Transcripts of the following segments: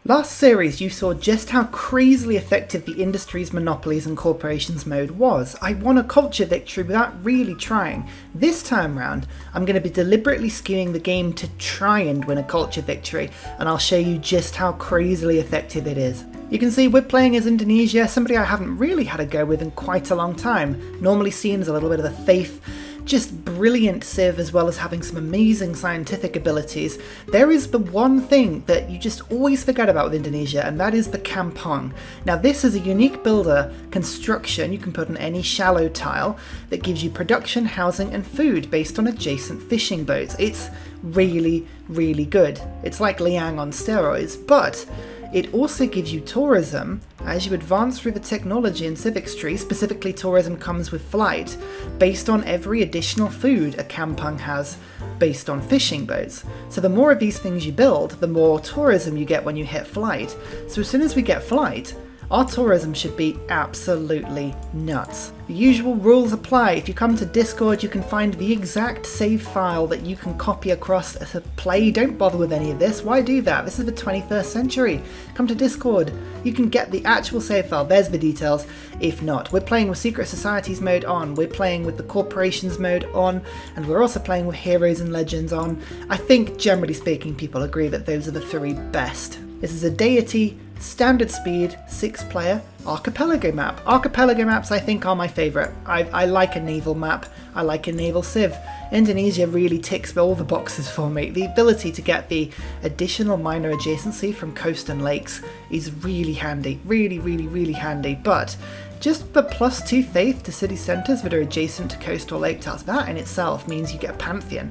Last series you saw just how crazily effective the industry's monopolies and corporations mode was. I won a culture victory without really trying. This time round, I'm going to be deliberately skewing the game to try and win a culture victory, and I'll show you just how crazily effective it is. You can see we're playing as Indonesia, somebody I haven't really had a go with in quite a long time, normally seen as a little bit of a thief. Just brilliant civ as well as having some amazing scientific abilities. There is the one thing that you just always forget about with Indonesia, and that is the kampong. Now this is a unique builder construction you can put on any shallow tile that gives you production, housing and food based on adjacent fishing boats. It's really, really good. It's like Liang on steroids, but it also gives you tourism. As you advance through the technology in Civics Tree, specifically tourism comes with flight, based on every additional food a kampong has based on fishing boats. So the more of these things you build, the more tourism you get when you hit flight. So as soon as we get flight, our tourism should be absolutely nuts. The usual rules apply. If you come to Discord, you can find the exact save file that you can copy across to play. Don't bother with any of this. Why do that? This is the 21st century. Come to Discord. You can get the actual save file. There's the details. If not, we're playing with Secret Societies mode on, we're playing with the Corporations mode on, and we're also playing with Heroes and Legends on. I think, generally speaking, people agree that those are the three best. This is a Deity, standard speed, 6-player archipelago map. Archipelago maps I think are my favourite. I like a naval map, I like a naval civ. Indonesia really ticks all the boxes for me. The ability to get the additional minor adjacency from coast and lakes is really handy, really handy, but just the +2 faith to city centres that are adjacent to coast or lake tiles, that in itself means you get a pantheon.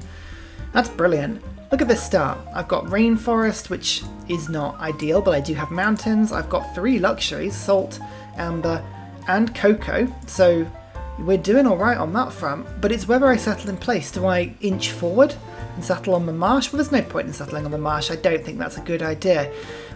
That's brilliant. Look at this start. I've got rainforest, which is not ideal, but I do have mountains. I've got 3 luxuries, salt, amber, and cocoa. So we're doing all right on that front, but it's whether I settle in place. Do I inch forward and settle on the marsh? Well, there's no point in settling on the marsh. I don't think that's a good idea.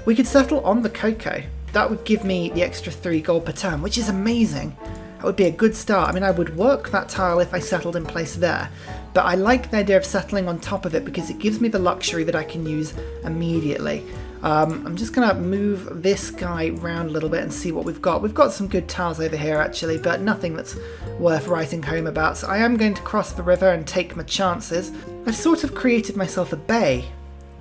We could settle on the cocoa. That would give me the extra 3 gold per turn, which is amazing. That would be a good start. I mean, I would work that tile if I settled in place there, but I like the idea of settling on top of it because it gives me the luxury that I can use immediately. I'm just going to move this guy around a little bit and see what we've got. We've got some good tiles over here actually, but nothing that's worth writing home about. So I am going to cross the river and take my chances. I've sort of created myself a bay,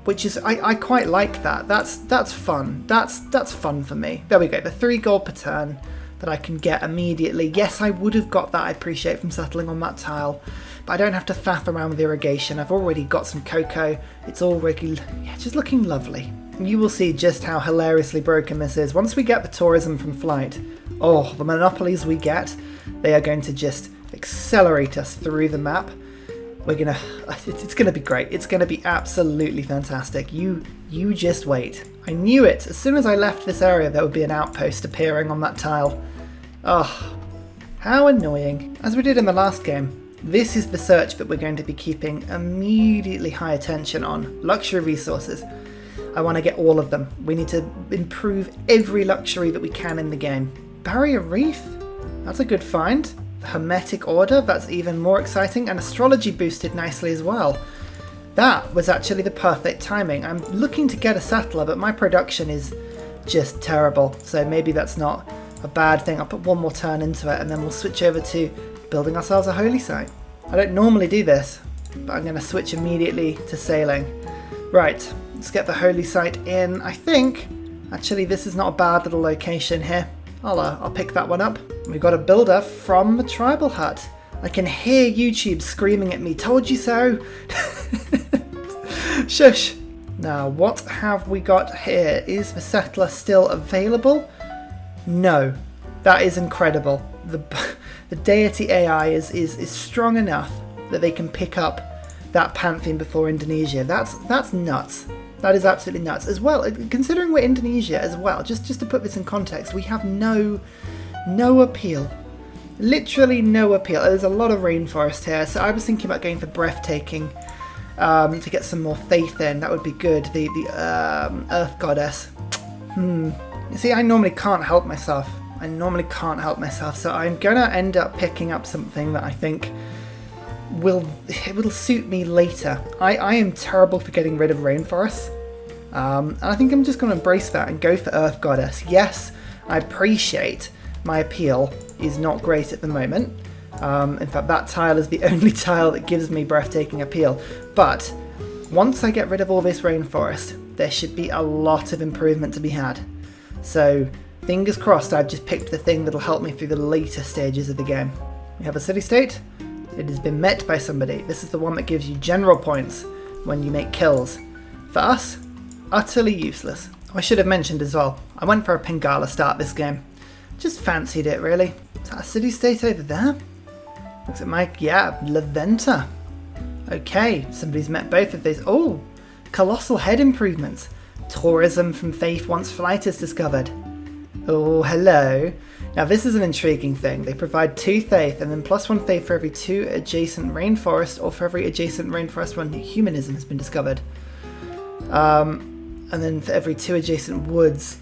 which is, I quite like that. That's fun. That's fun for me. There we go, the 3 gold per turn that I can get immediately. Yes, I would have got that, I appreciate, from settling on that tile, but I don't have to faff around with irrigation. I've already got some cocoa. It's already, yeah, just looking lovely. And you will see just how hilariously broken this is. Once we get the tourism from flight, oh, the monopolies we get, they are going to just accelerate us through the map. It's gonna be great. It's gonna be absolutely fantastic. You just wait. I knew it. As soon as I left this area, there would be an outpost appearing on that tile. Oh, how annoying. As we did in the last game, this is the search that we're going to be keeping immediately high attention on. Luxury resources. I want to get all of them. We need to improve every luxury that we can in the game. Barrier Reef? That's a good find. Hermetic Order, that's even more exciting, and astrology boosted nicely as well. That was actually the perfect timing. I'm looking to get a settler, but my production is just terrible, so maybe that's not a bad thing. I'll put 1 more turn into it and then we'll switch over to building ourselves a holy site. I don't normally do this, but I'm going to switch immediately to sailing. Right, let's get the holy site in. I think actually this is not a bad little location here. I'll pick that one up. We've got a builder from the tribal hut. I can hear YouTube screaming at me, told you so. Shush. Now, what have we got here? Is the settler still available? No. That is incredible. The Deity AI is strong enough that they can pick up that pantheon before Indonesia. That's nuts. That is absolutely nuts. As well, considering we're Indonesia as well, just to put this in context, we have no appeal. Literally no appeal. There's a lot of rainforest here, so I was thinking about going for breathtaking to get some more faith in. That would be good. The Earth Goddess. You see, I normally can't help myself. So I'm gonna end up picking up something that I think will suit me later. I am terrible for getting rid of rainforests. And I think I'm just going to embrace that and go for Earth Goddess. Yes, I appreciate my appeal is not great at the moment. In fact, that tile is the only tile that gives me breathtaking appeal. But once I get rid of all this rainforest, there should be a lot of improvement to be had. So fingers crossed I've just picked the thing that'll help me through the later stages of the game. We have a city-state. It has been met by somebody. This is the one that gives you general points when you make kills. For us, utterly useless. I should have mentioned as well, I went for a Pingala start this game. Just fancied it, really. Is that a city-state over there? Looks at my... yeah, Laventa. Okay, somebody's met both of these. Oh, colossal head improvements. Tourism from Faith once flight is discovered. Oh, hello. Now this is an intriguing thing. They provide 2 faith and then +1 faith for every 2 adjacent rainforest or for every adjacent rainforest when humanism has been discovered. And then for every 2 adjacent woods.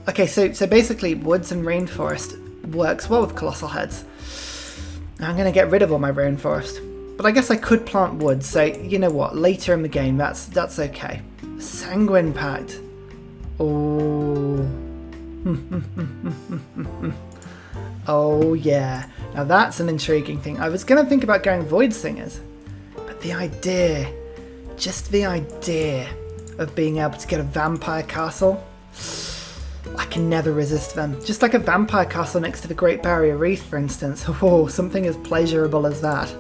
Okay, so basically woods and rainforest works well with colossal heads. I'm going to get rid of all my rainforest. But I guess I could plant woods, so you know what, later in the game that's okay. Sanguine Pact. Oh. Oh yeah. Now that's an intriguing thing. I was going to think about going Void Singers, but the idea, just the idea of being able to get a vampire castle, I can never resist them. Just like a vampire castle next to the Great Barrier Reef, for instance. Oh, something as pleasurable as that.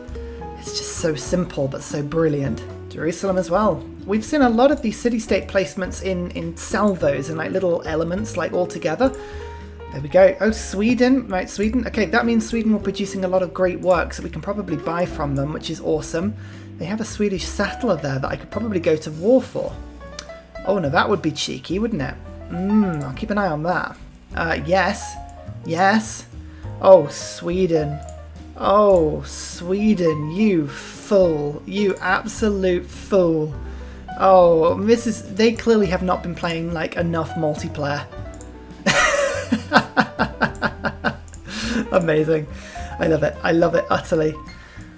It's just so simple but so brilliant. Jerusalem as well. We've seen a lot of these city-state placements in salvos and like little elements like all together. There we go. Oh, Sweden. Right, Sweden. Okay, that means Sweden will be producing a lot of great works that we can probably buy from them, which is awesome. They have a Swedish settler there that I could probably go to war for. Oh no, that would be cheeky, wouldn't it? I'll keep an eye on that. Yes. Yes. Oh, Sweden. Oh, Sweden, you fool. You absolute fool. Oh, they clearly have not been playing like enough multiplayer. Amazing. I love it. I love it utterly.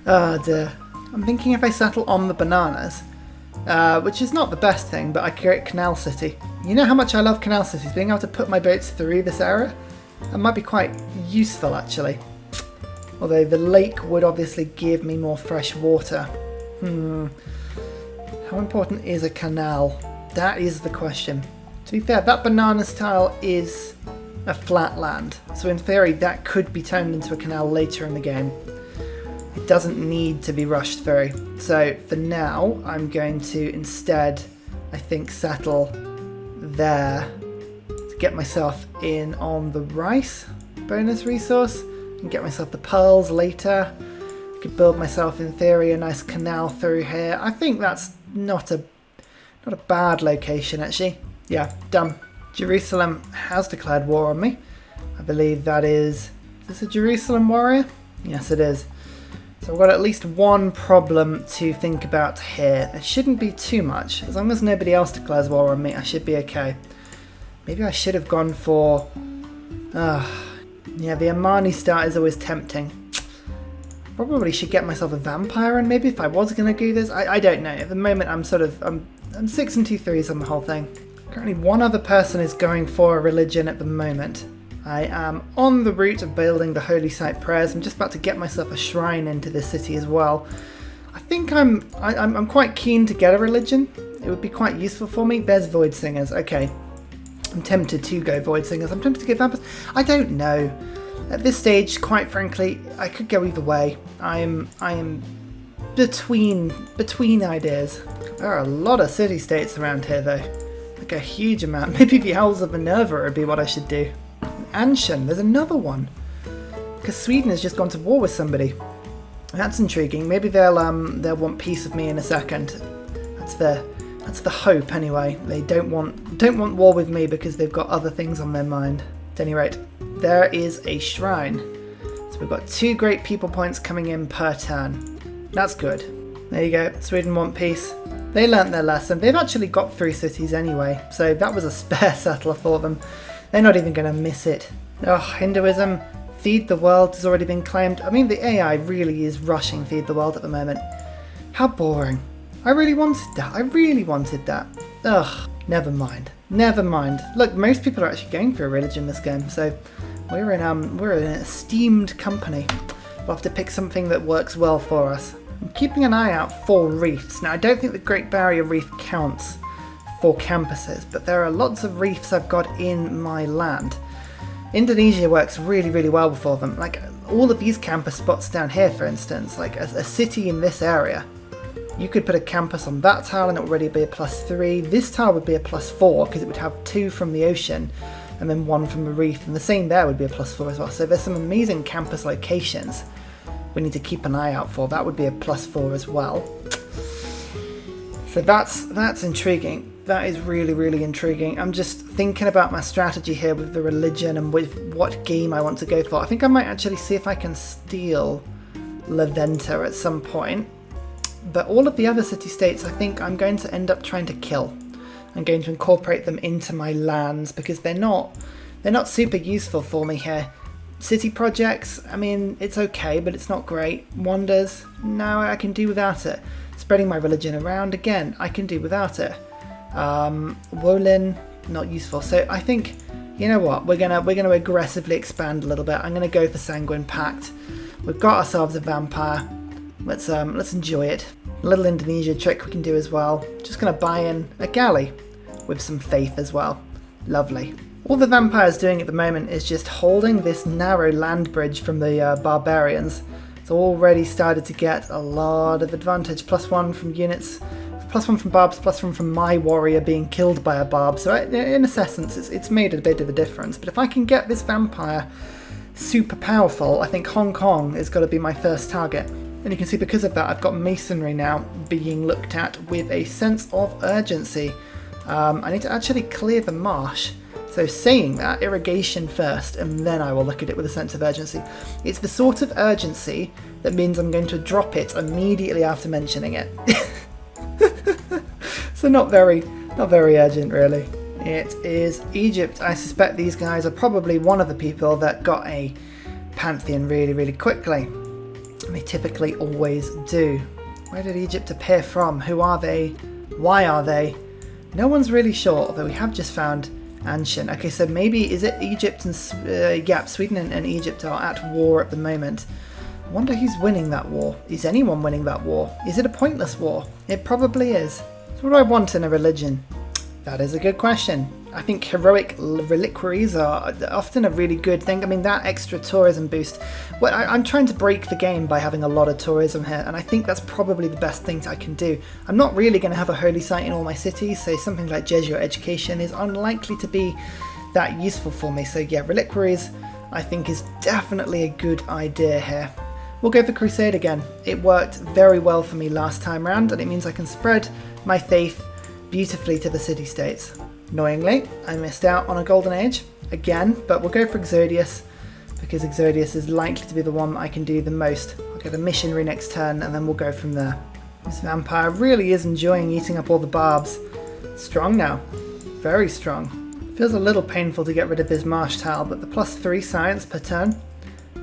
Oh dear. I'm thinking if I settle on the bananas, which is not the best thing, but I create Canal City. You know how much I love Canal Cities, being able to put my boats through this area? That might be quite useful actually. Although the lake would obviously give me more fresh water. How important is a canal? That is the question. To be fair, that banana tile is a flat land, so in theory that could be turned into a canal later in the game. It doesn't need to be rushed through. So for now, I'm going to instead, I think, settle there to get myself in on the rice bonus resource and get myself the pearls later. I could build myself, in theory, a nice canal through here. I think that's not a bad location, actually. Yeah, done. Jerusalem has declared war on me. I believe that is this a Jerusalem warrior? Yes, it is. So I've got at least one problem to think about here. It shouldn't be too much. As long as nobody else declares war on me, I should be okay. Maybe I should have gone for... yeah, the Amani start is always tempting. Probably should get myself a vampire, and maybe if I was going to do this, I don't know. At the moment, I'm 6 and 2 3s on the whole thing. Currently, one other person is going for a religion at the moment. I am on the route of building the Holy Site Prayers. I'm just about to get myself a shrine into this city as well. I think I'm quite keen to get a religion. It would be quite useful for me. There's Void Singers. Okay. I'm tempted to go Void Singers. I'm tempted to get vampires. I don't know. At this stage, quite frankly, I could go either way. I am between ideas. There are a lot of city-states around here, though. Like a huge amount. Maybe the Owls of Minerva would be what I should do. Anshan, there's another one. Because Sweden has just gone to war with somebody. That's intriguing. Maybe they'll want peace with me in a second. That's the hope anyway. They don't want war with me because they've got other things on their mind. At any rate, there is a shrine. So we've got 2 great people points coming in per turn. That's good. There you go. Sweden want peace. They learnt their lesson. They've actually got 3 cities anyway, so that was a spare settler for them. They're not even going to miss it. Oh, Hinduism, Feed the World has already been claimed. I mean, the AI really is rushing Feed the World at the moment. How boring. I really wanted that. Ugh. Never mind. Never mind. Look, most people are actually going for a religion in this game, so we're in an esteemed company. We'll have to pick something that works well for us. I'm keeping an eye out for reefs. Now, I don't think the Great Barrier Reef counts for campuses, but there are lots of reefs I've got in my land. Indonesia works really, really well for them. Like, all of these campus spots down here, for instance, like a city in this area. You could put a campus on that tile and it would already be a +3. This tile would be a +4 because it would have 2 from the ocean and then 1 from a reef, and the same there would be a +4 as well. So there's some amazing campus locations we need to keep an eye out for. That would be a +4 as well. So that's intriguing. That is really, really intriguing. I'm just thinking about my strategy here with the religion and with what game I want to go for. I think I might actually see if I can steal La Venta at some point. But all of the other city-states I think I'm going to end up trying to kill. I'm going to incorporate them into my lands because they're not super useful for me here. City projects, I mean, it's okay, but it's not great. Wonders, no, I can do without it. Spreading my religion around, again, I can do without it. Wolin, not useful. So I think, you know what, we're gonna aggressively expand a little bit. I'm gonna go for Sanguine Pact. We've got ourselves a vampire. Let's enjoy it. A little Indonesia trick we can do as well. Just gonna buy in a galley with some faith as well. Lovely. All the vampire's doing at the moment is just holding this narrow land bridge from the barbarians. It's already started to get a lot of advantage. +1 from units, +1 from barbs, +1 from my warrior being killed by a barb. So in essence, it's made a bit of a difference. But if I can get this vampire super powerful, I think Hong Kong is got to be my first target. And you can see because of that, I've got masonry now being looked at with a sense of urgency. I need to actually clear the marsh. So saying that, irrigation first, and then I will look at it with a sense of urgency. It's the sort of urgency that means I'm going to drop it immediately after mentioning it. So not very urgent, really. It is Egypt. I suspect these guys are probably one of the people that got a pantheon really, really quickly. They typically always do. Where did Egypt appear from? Who are they? Why are they? No one's really sure, although we have just found Anshan. Okay, so maybe, is it Egypt and, Sweden and Egypt are at war at the moment. I wonder who's winning that war. Is anyone winning that war? Is it a pointless war? It probably is. So what do I want in a religion? That is a good question. I think heroic reliquaries are often a really good thing. I mean, that extra tourism boost. Well, I'm trying to break the game by having a lot of tourism here, and I think that's probably the best thing I can do. I'm not really going to have a holy site in all my cities, so something like Jesuit education is unlikely to be that useful for me. So yeah, reliquaries I think is definitely a good idea here. We'll go for Crusade again. It worked very well for me last time round, and it means I can spread my faith beautifully to the city-states. Annoyingly, I missed out on a golden age again, but we'll go for Exodius because Exodius is likely to be the one I can do the most. I'll get a missionary next turn and then we'll go from there. This vampire really is enjoying eating up all the barbs. Strong now, very strong. Feels a little painful to get rid of this marsh tile, but the +3 science per turn,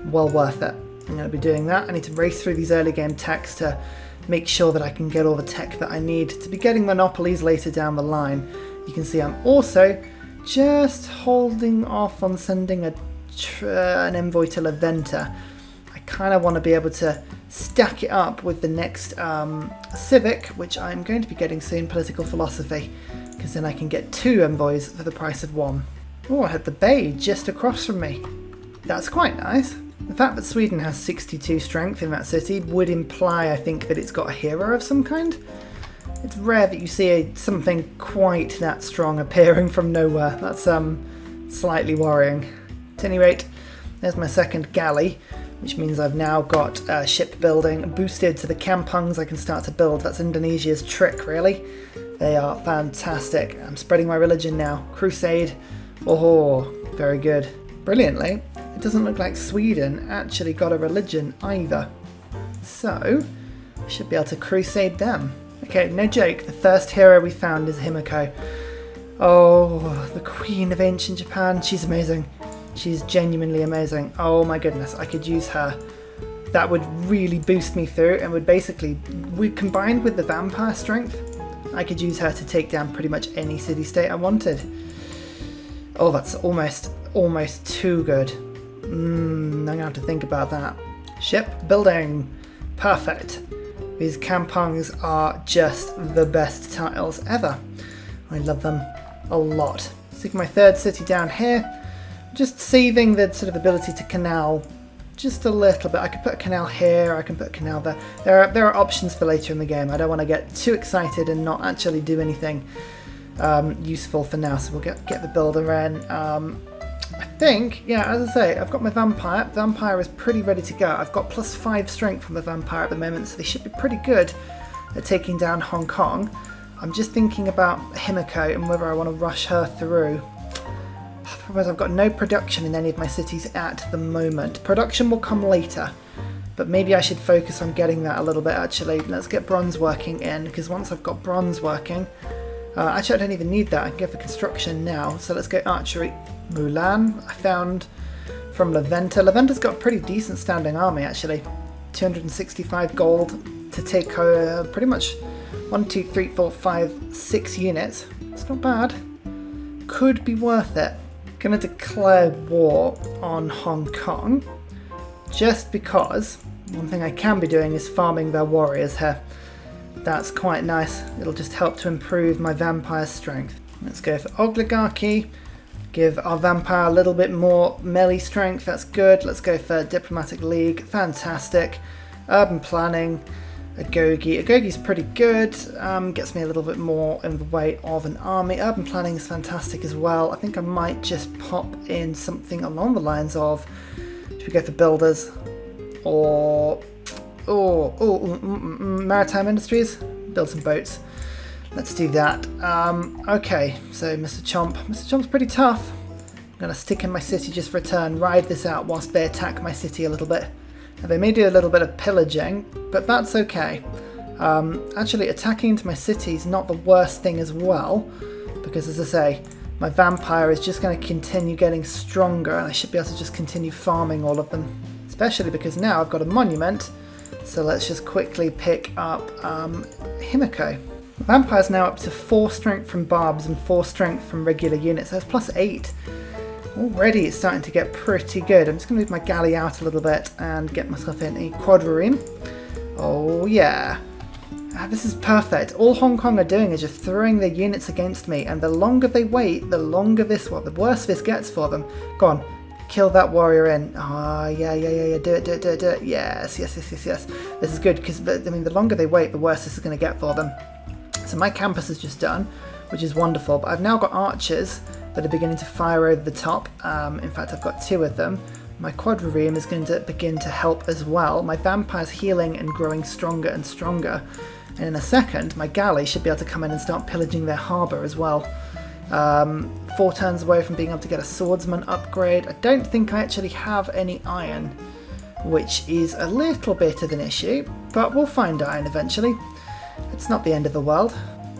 well worth it. I'm going to be doing that. I need to race through these early game techs to make sure that I can get all the tech that I need to be getting monopolies later down the line. You can see I'm also just holding off on sending an envoy to La Venta. I kind of want to be able to stack it up with the next civic, which I'm going to be getting soon, political philosophy, because then I can get 2 envoys for the price of 1. Oh, I had the bay just across from me. That's quite nice. The fact that Sweden has 62 strength in that city would imply, I think, that it's got a hero of some kind. It's rare that you see something quite that strong appearing from nowhere. That's slightly worrying. At any rate, there's my second galley, which means I've now got shipbuilding boosted to the kampungs I can start to build. That's Indonesia's trick, really. They are fantastic. I'm spreading my religion now. Crusade. Oh, very good. Brilliantly, it doesn't look like Sweden actually got a religion either. So, I should be able to crusade them. Okay, no joke, the first hero we found is Himiko. Oh, the Queen of Ancient Japan. She's amazing. She's genuinely amazing. Oh my goodness, I could use her. That would really boost me through and would basically, combined with the vampire strength, I could use her to take down pretty much any city-state I wanted. Oh, that's almost too good. I'm gonna have to think about that. Ship building. Perfect. These kampongs are just the best tiles ever. I love them a lot. Stick my third city down here. Just saving the sort of ability to canal just a little bit. I could put a canal here, I can put a canal there. There are options for later in the game. I don't want to get too excited and not actually do anything useful for now. So we'll get the builder in. I think, yeah, as I say, I've got my vampire. Vampire is pretty ready to go. I've got +5 strength from the vampire at the moment, so they should be pretty good at taking down Hong Kong. I'm just thinking about Himiko and whether I want to rush her through. Otherwise, I've got no production in any of my cities at the moment. Production will come later, but maybe I should focus on getting that a little bit actually. Let's get bronze working in, because once I've got bronze working, actually I don't even need that, I can go for construction now. So let's go archery. Mulan, I found from Laventa. Laventa's got a pretty decent standing army actually. 265 gold to take pretty much 1, 2, 3, 4, 5, 6 units. It's not bad. Could be worth it. Gonna declare war on Hong Kong just because one thing I can be doing is farming their warriors here. That's quite nice. It'll just help to improve my vampire strength. Let's go for oligarchy. Give our vampire a little bit more melee strength. That's good. Let's go for diplomatic league. Fantastic. Urban planning. Agogi. Agogi's pretty good. Gets me a little bit more in the way of an army. Urban planning is fantastic as well. I think I might just pop in something along the lines of, should we go for builders or maritime industries? Build some boats. Let's do that. Okay, so Mr. Chomp. Mr. Chomp's pretty tough. I'm going to stick in my city just for a turn, ride this out whilst they attack my city a little bit. Now, they may do a little bit of pillaging, but that's okay. Actually, attacking into my city is not the worst thing as well, because as I say, my vampire is just going to continue getting stronger, and I should be able to just continue farming all of them. Especially because now I've got a monument, so let's just quickly pick up Himiko. Vampire's now up to 4 strength from barbs and 4 strength from regular units. That's +8. Already it's starting to get pretty good. I'm just going to move my galley out a little bit and get myself in a quadrireme. Oh yeah. This is perfect. All Hong Kong are doing is just throwing their units against me, and the longer they wait, the longer the worse this gets for them. Go on. Kill that warrior in. Ah, yeah. Do it. Yes. This is good, because I mean, the longer they wait, the worse this is going to get for them. So my campus is just done, which is wonderful, but I've now got archers that are beginning to fire over the top. In fact, I've got 2 of them. My quadrireme is going to begin to help as well. My vampire's healing and growing stronger and stronger. And in a second, my galley should be able to come in and start pillaging their harbour as well. 4 turns away from being able to get a swordsman upgrade. I don't think I actually have any iron, which is a little bit of an issue, but we'll find iron eventually. It's not the end of the world.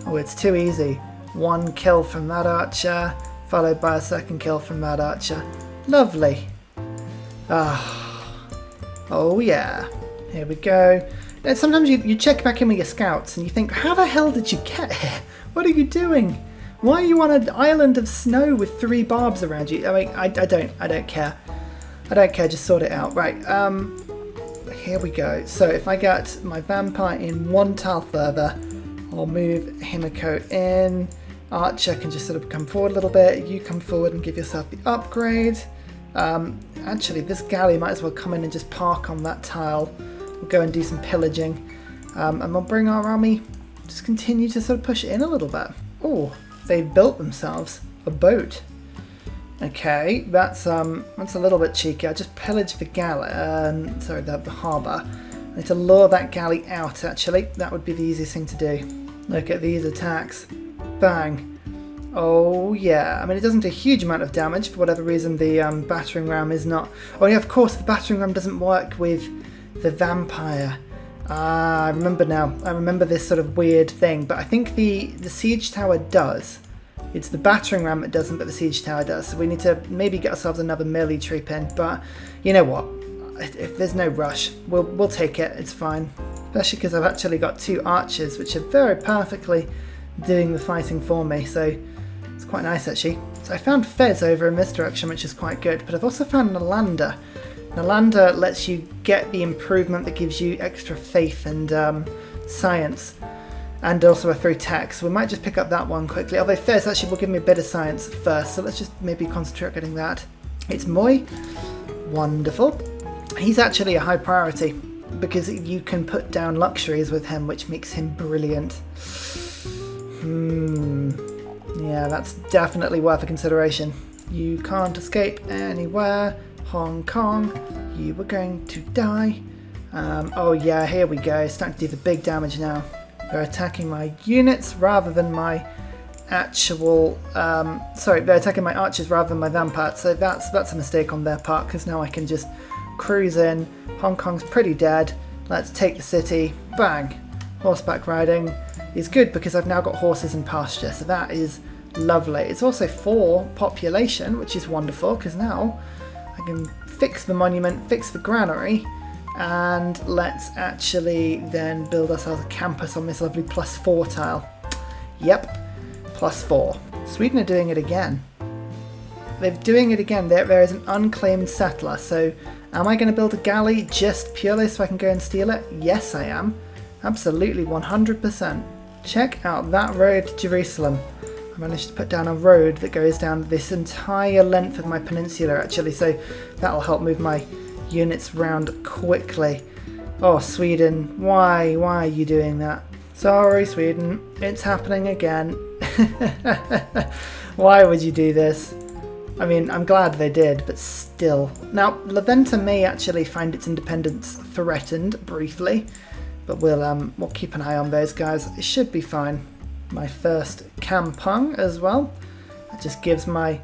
Oh, it's too easy. 1 kill from that archer, followed by a 2nd kill from that archer. Lovely. Oh yeah. Here we go. And sometimes you check back in with your scouts and you think, how the hell did you get here? What are you doing? Why are you on an island of snow with 3 barbs around you? I mean, I don't care. I don't care, just sort it out. Right, here we go. So if I get my vampire in 1 tile further, I'll move Himiko in. Archer can just sort of come forward a little bit. You come forward and give yourself the upgrade. Actually, this galley might as well come in and just park on that tile. We'll go and do some pillaging. And we'll bring our army, just continue to sort of push it in a little bit. Oh, they've built themselves a boat. Okay, that's a little bit cheeky. I just pillaged the galley, the harbour. I need to lure that galley out, actually. That would be the easiest thing to do. Look at these attacks. Bang. Oh, yeah. I mean, it doesn't do a huge amount of damage. For whatever reason, the battering ram is not... Oh, yeah, of course, the battering ram doesn't work with the vampire. Ah, I remember now. I remember this sort of weird thing. But I think the siege tower does. It's the battering ram that doesn't, but the siege tower does. So we need to maybe get ourselves another melee troop in. But you know what? If there's no rush, we'll take it. It's fine. Especially because I've actually got 2 archers, which are very perfectly doing the fighting for me, so it's quite nice actually. So I found Fez over in this direction, which is quite good, but I've also found Nalanda. Nalanda lets you get the improvement that gives you extra faith and science, and also through tech, so we might just pick up that one quickly, although Fez actually will give me a bit of science first, so let's just maybe concentrate on getting that. It's Moy. Wonderful. He's actually a high priority because you can put down luxuries with him, which makes him brilliant. Yeah, that's definitely worth a consideration. You can't escape anywhere. Hong Kong, you were going to die. Oh yeah, here we go. Starting to do the big damage now. They're attacking my units rather than my actual... sorry, they're attacking my archers rather than my vampires. So that's a mistake on their part, because now I can just cruise in. Hong Kong's pretty dead. Let's take the city. Bang! Horseback riding is good because I've now got horses in pasture, so that is lovely. It's also 4 population, which is wonderful, because now I can fix the monument, fix the granary, and let's actually then build ourselves a campus on this lovely +4 tile. Yep, +4. Sweden are doing it again. They're doing it again. There is an unclaimed settler, so am I going to build a galley just purely so I can go and steal it? Yes, I am. Absolutely, 100%. Check out that road to Jerusalem. I managed to put down a road that goes down this entire length of my peninsula actually, so that'll help move my units around quickly. Oh, Sweden, why are you doing that? Sorry, Sweden, it's happening again. Why would you do this? I mean, I'm glad they did, but still. Now, Leventa may actually find its independence threatened briefly, but we'll keep an eye on those guys. It should be fine. My first kampong as well. That just gives my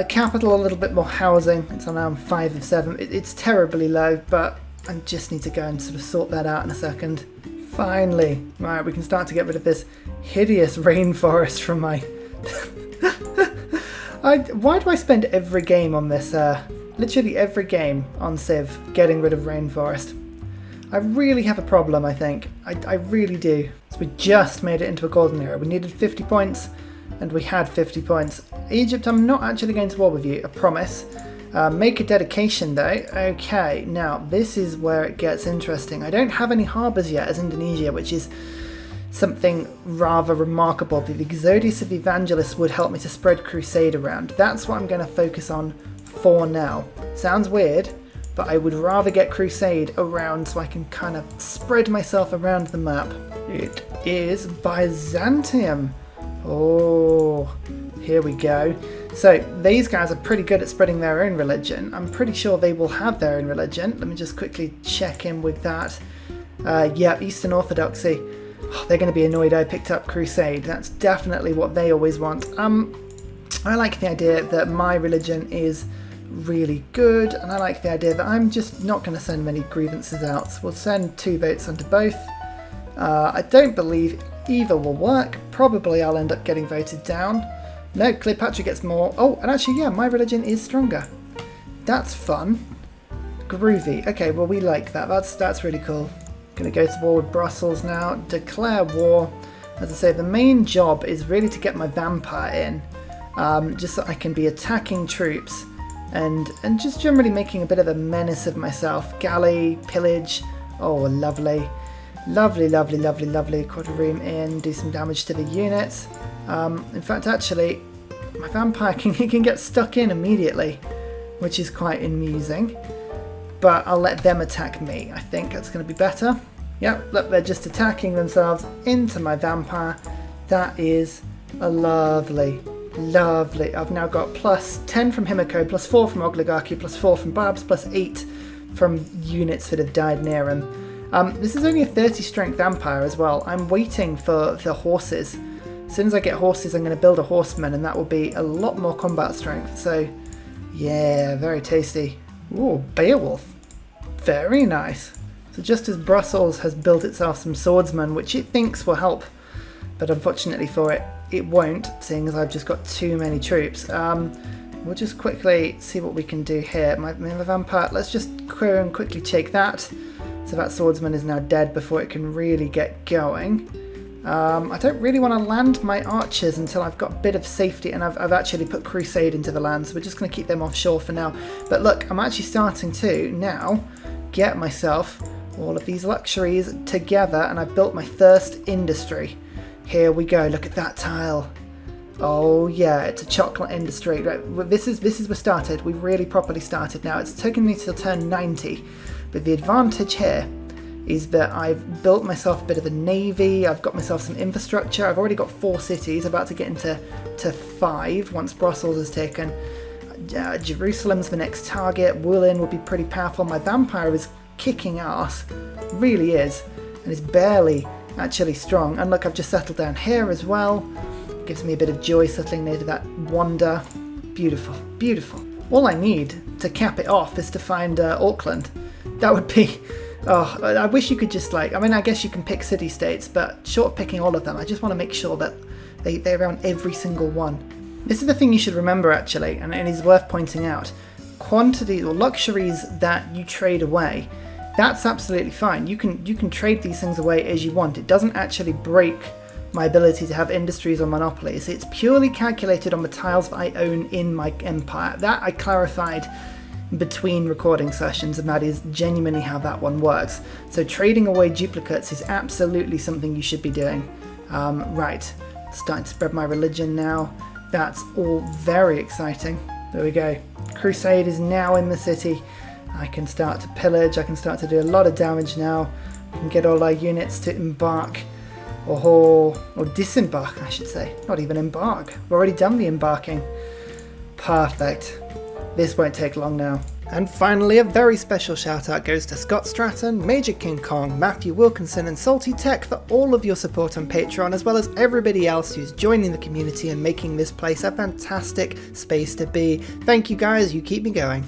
capital a little bit more housing. It's on 5 of 7. It's terribly low, but I just need to go and sort of sort that out in a second. Finally. Right, we can start to get rid of this hideous rainforest from my... Why do I spend every game on this, literally every game on Civ, getting rid of rainforest? I really have a problem, I think. I really do. So we just made it into a golden era. We needed 50 points, and we had 50 points. Egypt, I'm not actually going to war with you, I promise. Make a dedication though. Okay, now this is where it gets interesting. I don't have any harbours yet as Indonesia, which is something rather remarkable. The Exodus of Evangelists would help me to spread crusade around. That's what I'm going to focus on for now. Sounds weird, but I would rather get crusade around so I can kind of spread myself around the map. It is Byzantium. Oh, here we go. So these guys are pretty good at spreading their own religion. I'm pretty sure they will have their own religion. Let me just quickly check in with that. Yeah, Eastern Orthodoxy. Oh, they're going to be annoyed I picked up crusade. That's definitely what they always want. I like the idea that my religion is really good, and I like the idea that I'm just not going to send many grievances out. So we'll send 2 votes under both. I don't believe either will work. Probably I'll end up getting voted down. No, Cleopatra gets more. Oh, and actually, yeah, my religion is stronger. That's fun. Groovy. Okay, well, we like that. That's really cool. Gonna go to war with Brussels now. Declare war. As I say, the main job is really to get my vampire in, just so I can be attacking troops and just generally making a bit of a menace of myself. Galley, pillage. Oh, lovely. Lovely, lovely, lovely, lovely. Quadrireme in, do some damage to the units. In fact, actually, my vampire can get stuck in immediately, which is quite amusing. But I'll let them attack me. I think that's going to be better. Yep, look, they're just attacking themselves into my vampire. That is a lovely, lovely. I've now got +10 from Himiko, +4 from Oligarchy, +4 from Babs, +8 from units that have died near him. This is only a 30 strength vampire as well. I'm waiting for the horses. As soon as I get horses, I'm going to build a horseman, and that will be a lot more combat strength. So, yeah, very tasty. Ooh, Beowulf. Very nice. So just as Brussels has built itself some swordsmen, which it thinks will help, but unfortunately for it, it won't, seeing as I've just got too many troops. We'll just quickly see what we can do here. My vampire, let's just quickly take that. So that swordsman is now dead before it can really get going. I don't really want to land my archers until I've got a bit of safety, and I've actually put Crusade into the land, so we're just going to keep them offshore for now. But look, I'm actually starting to now get myself all of these luxuries together, and I've built my first industry. Here we go, look at that tile. Oh yeah, it's a chocolate industry. Right, this is we're started. We've really properly started now. It's taken me till turn 90, but the advantage here is that I've built myself a bit of a navy. I've got myself some infrastructure. I've already got 4 cities, about to get into 5 once Brussels is taken. Jerusalem's the next target. Woolen will be pretty powerful. My vampire is kicking ass, really is, and is barely actually strong. And look, I've just settled down here as well. Gives me a bit of joy settling near to that wonder. Beautiful, beautiful. All I need to cap it off is to find Auckland. That would be... Oh, I wish you could just like... I mean, I guess you can pick city-states, but short of picking all of them, I just want to make sure that they're around every single one. This is the thing you should remember, actually, and it is worth pointing out. Quantities or luxuries that you trade away, that's absolutely fine. You can trade these things away as you want. It doesn't actually break my ability to have industries or monopolies. It's purely calculated on the tiles that I own in my empire. That I clarified between recording sessions, and that is genuinely how that one works. So trading away duplicates is absolutely something you should be doing. Right, starting to spread my religion now. That's all very exciting. There we go. Crusade is now in the city. I can start to pillage. I can start to do a lot of damage now. We can get all our units to embark. Or disembark, I should say. Not even embark. We've already done the embarking. Perfect. This won't take long now. And finally, a very special shout out goes to Scott Stratton, Major King Kong, Matthew Wilkinson and Salty Tech for all of your support on Patreon, as well as everybody else who's joining the community and making this place a fantastic space to be. Thank you guys, you keep me going.